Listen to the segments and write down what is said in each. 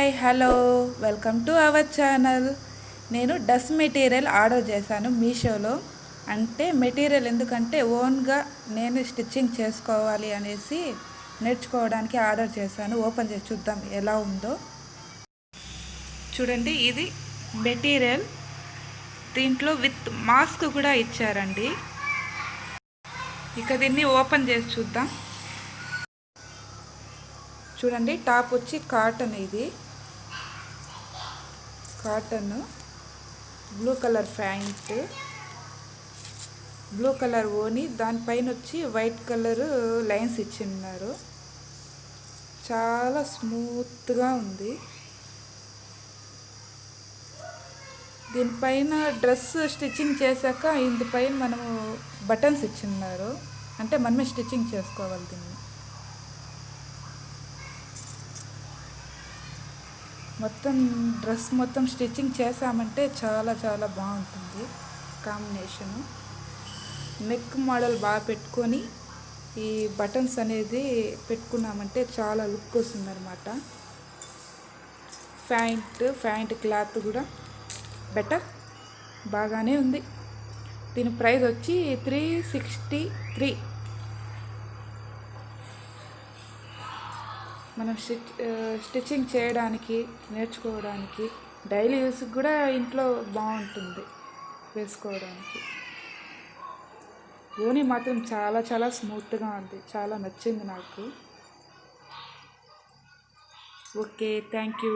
Hi hello welcome to our channel. నేను dress material order చేశాను మీషోలో. అంటే మెటీరియల్ ఎందుకంటే ఓన్గా నేను స్టిచ్చింగ్ చేసుకోవాలి అనేసి నేర్చుకోవడానికి ఆర్డర్ చేశాను. ఓపెన్ చేసి చూద్దాం ఎలా ఉందో. చూడండి, ఇది మెటీరియల్. దీంట్లో విత్ మాస్క్ కూడా ఇచ్చారండి. ఇక దీన్ని ఓపెన్ చేసి చూద్దాం. చూడండి, టాప్ వచ్చి కాటన్. ఇది cotton, blue colour pant, blue colour ఓని, దానిపైన వచ్చి వైట్ కలర్ లైన్స్ ఇచ్చిన్నారు. చాలా స్మూత్గా ఉంది. దీనిపైన డ్రెస్ స్టిచ్చింగ్ చేశాక ఇందుపైన మనము బటన్స్ ఇచ్చిన్నారు. అంటే మనమే స్టిచ్చింగ్ చేసుకోవాలి. దీన్ని మొత్తం డ్రెస్ మొత్తం స్టిచ్చింగ్ చేసామంటే చాలా చాలా బాగుంటుంది కాంబినేషను. నెక్ మోడల్ బాగా పెట్టుకొని ఈ బటన్స్ అనేది పెట్టుకున్నామంటే చాలా లుక్ వస్తుంది అనమాట. ప్యాంట్ క్లాత్ కూడా బెటర్, బాగానే ఉంది. దీని ప్రైస్ వచ్చి 363. మనం స్టిచ్చింగ్ చేయడానికి, నేర్చుకోవడానికి, డైలీ యూస్కి కూడా ఇంట్లో బాగుంటుంది వేసుకోవడానికి. ఓని మాత్రం చాలా చాలా స్మూత్గా ఉంది. చాలా నచ్చింది నాకు. Okay, thank you.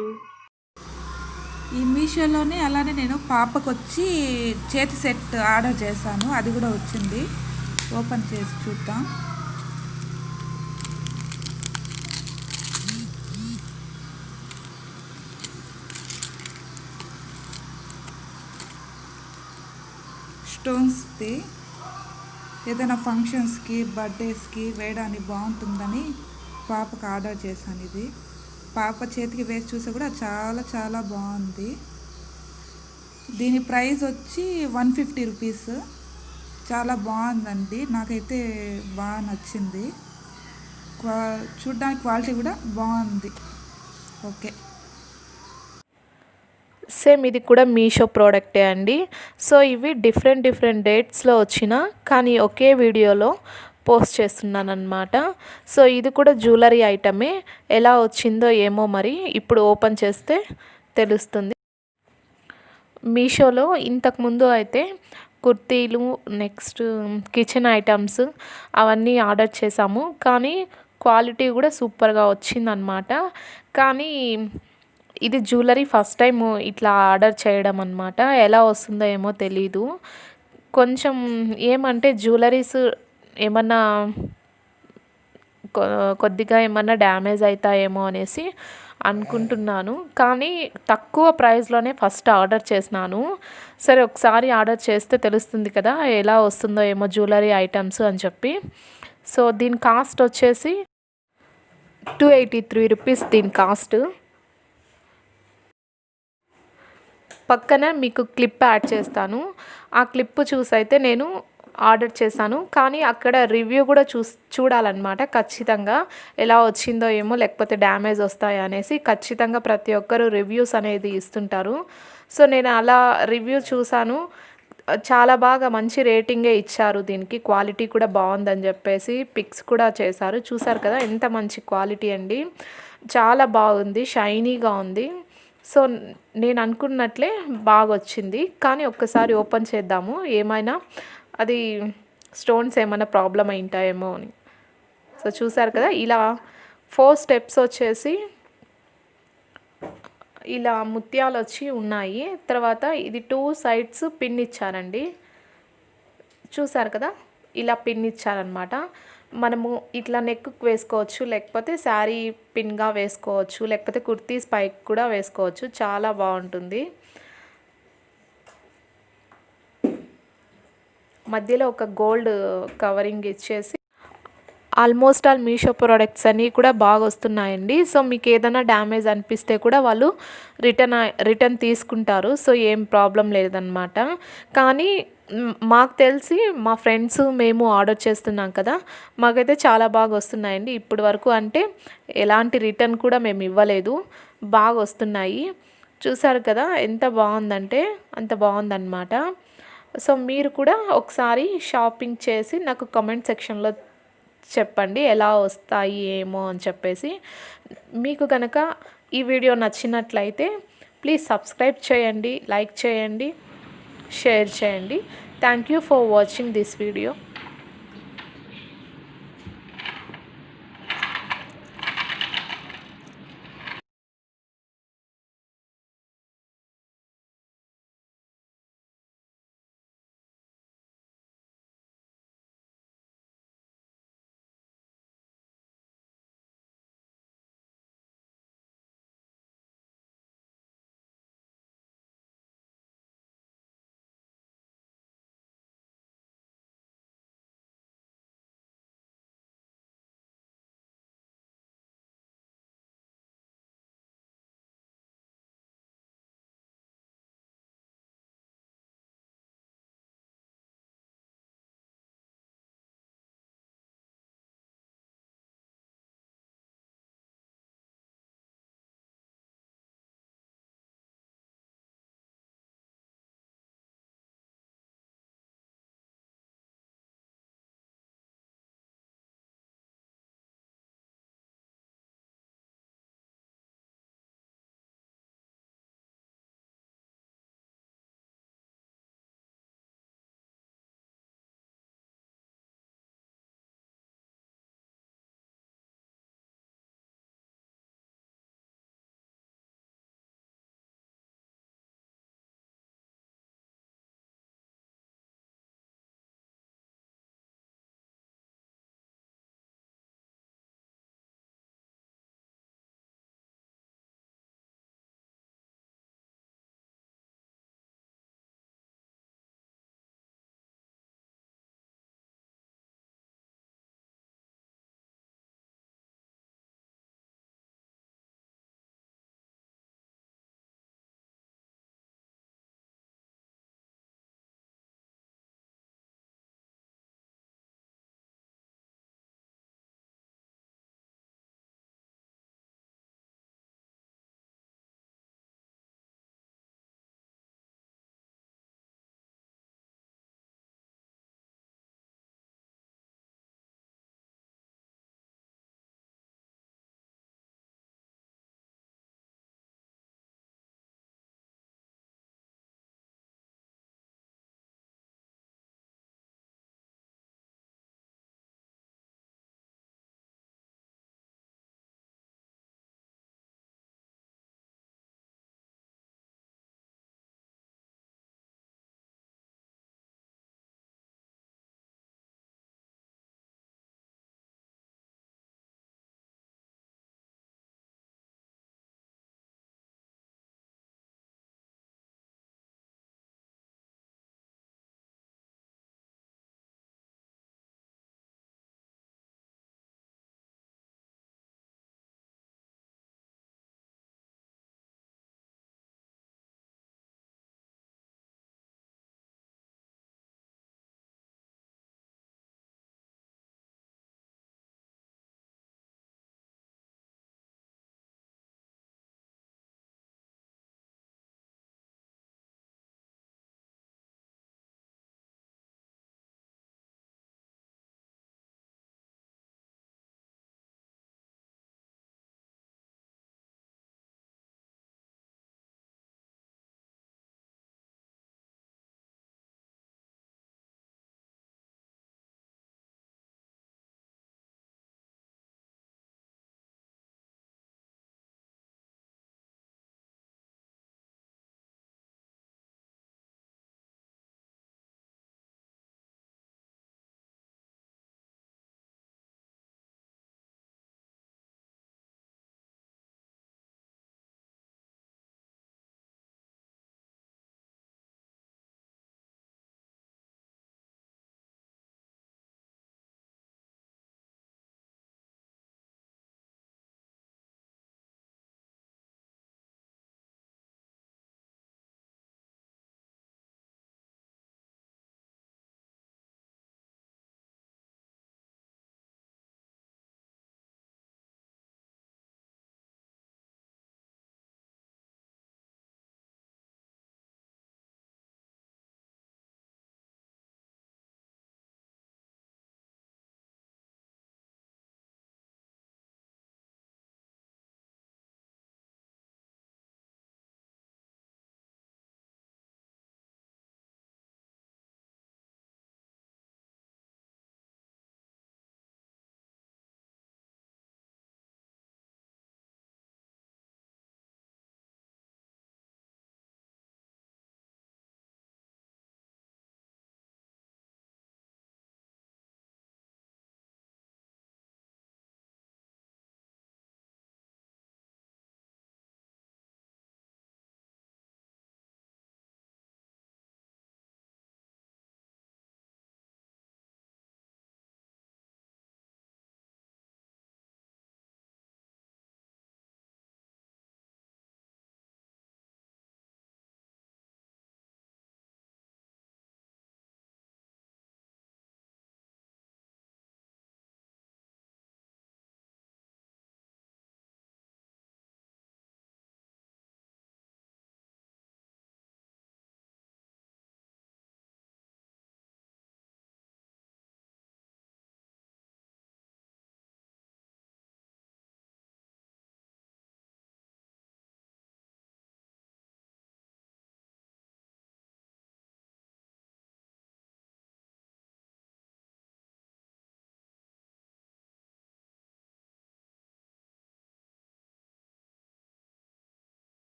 ఈ మీషోలోనే అలానే నేను పాపకు వచ్చి చేతి సెట్ ఆర్డర్ చేశాను. అది కూడా వచ్చింది. ఓపెన్ చేసి చూద్దాం. స్టోన్స్ది ఏదైనా ఫంక్షన్స్కి, బర్త్డేస్కి వేయడానికి బాగుంటుందని పాపకు ఆర్డర్ చేశాను. ఇది పాప చేతికి వేసి చూస్తే కూడా చాలా చాలా బాగుంది. దీని ప్రైస్ వచ్చి 150 రూపీస్. చాలా బాగుందండి, నాకైతే బాగా నచ్చింది. చూడ్డానికి క్వాలిటీ కూడా బాగుంది. ఓకే. సేమ్ ఇది కూడా మీషో ప్రోడక్టే అండి. సో ఇవి డిఫరెంట్ డేట్స్లో వచ్చిన కానీ ఒకే వీడియోలో పోస్ట్ చేస్తున్నాను అనమాట. సో ఇది కూడా జ్యువెలరీ ఐటమే. ఎలా వచ్చిందో ఏమో మరి ఇప్పుడు ఓపెన్ చేస్తే తెలుస్తుంది. మీషోలో ఇంతకుముందు అయితే కుర్తీలు, నెక్స్ట్ కిచెన్ ఐటమ్స్ అవన్నీ ఆర్డర్ చేసాము. కానీ క్వాలిటీ కూడా సూపర్గా వచ్చిందనమాట. కానీ ఇది జ్యువెలరీ ఫస్ట్ టైం ఇట్లా ఆర్డర్ చేయడం అనమాట. ఎలా వస్తుందో ఏమో తెలీదు. కొంచెం ఏమంటే జ్యువెలరీస్ ఏమన్నా కొద్దిగా ఏమన్నా డ్యామేజ్ అవుతాయేమో అనేసి అనుకుంటున్నాను. కానీ తక్కువ ప్రైస్లోనే ఫస్ట్ ఆర్డర్ చేసినాను. సరే, ఒకసారి ఆర్డర్ చేస్తే తెలుస్తుంది కదా ఎలా వస్తుందో ఏమో జ్యువెలరీ ఐటమ్స్ అని చెప్పి. సో దీని కాస్ట్ వచ్చేసి 283 రూపీస్ దీని కాస్ట్. పక్కన మీకు క్లిప్ యాడ్ చేస్తాను. ఆ క్లిప్ చూసైతే నేను ఆర్డర్ చేశాను. కానీ అక్కడ రివ్యూ కూడా చూడాలన్నమాట ఖచ్చితంగా. ఎలా వచ్చిందో ఏమో, లేకపోతే డ్యామేజ్ వస్తాయా అనేసి ఖచ్చితంగా ప్రతి ఒక్కరు రివ్యూస్ అనేది ఇస్తుంటారు. సో నేను అలా రివ్యూ చూశాను. చాలా బాగా మంచి రేటింగే ఇచ్చారు. దీనికి క్వాలిటీ కూడా బాగుందని చెప్పేసి పిక్స్ కూడా చేశారు. చూసారు కదా ఎంత మంచి క్వాలిటీ అండి. చాలా బాగుంది, షైనీగా ఉంది. సో నేను అనుకున్నట్లే బాగా వచ్చింది. కానీ ఒక్కసారి ఓపెన్ చేద్దాము, ఏమైనా అది స్టోన్స్ ఏమైనా ప్రాబ్లం అయింటాయేమో అని. సో చూసారు కదా, ఇలా 4 స్టెప్స్ వచ్చేసి ఇలా ముత్యాలు వచ్చి ఉన్నాయి. తర్వాత ఇది 2 సైడ్స్ పిన్ ఇచ్చారండి. చూసారు కదా, ఇలా పిన్ ఇచ్చారనమాట. మనము ఇట్లా నెక్కు వేసుకోవచ్చు, లేకపోతే శారీ పిన్గా వేసుకోవచ్చు, లేకపోతే కుర్తీ స్పైక్ కూడా వేసుకోవచ్చు. చాలా బాగుంటుంది. మధ్యలో ఒక గోల్డ్ కవరింగ్ ఇచ్చేసి ఆల్మోస్ట్ ఆల్ మీషో ప్రోడక్ట్స్ అన్నీ కూడా బాగా వస్తున్నాయండి. సో మీకు ఏదైనా డ్యామేజ్ అనిపిస్తే కూడా వాళ్ళు రిటర్న్ తీసుకుంటారు. సో ఏం ప్రాబ్లం లేదనమాట. కానీ మాకు తెలిసి మా ఫ్రెండ్స్ మేము ఆర్డర్ చేస్తున్నాం కదా, మాకైతే చాలా బాగా వస్తున్నాయండి ఇప్పటి వరకు. అంటే ఎలాంటి రిటర్న్ కూడా మేము ఇవ్వలేదు. బాగా వస్తున్నాయి. చూసారు కదా ఎంత బాగుందంటే అంత బాగుందన్నమాట. సో మీరు కూడా ఒకసారి షాపింగ్ చేసి నాకు కామెంట్ సెక్షన్లో చెప్పండి ఎలా వస్తాయి ఏమో అని చెప్పేసి. మీకు కనుక ఈ వీడియో నచ్చినట్లయితే ప్లీజ్ సబ్స్క్రైబ్ చేయండి, లైక్ చేయండి, షేర్ చేయండి. Thank you for watching this video.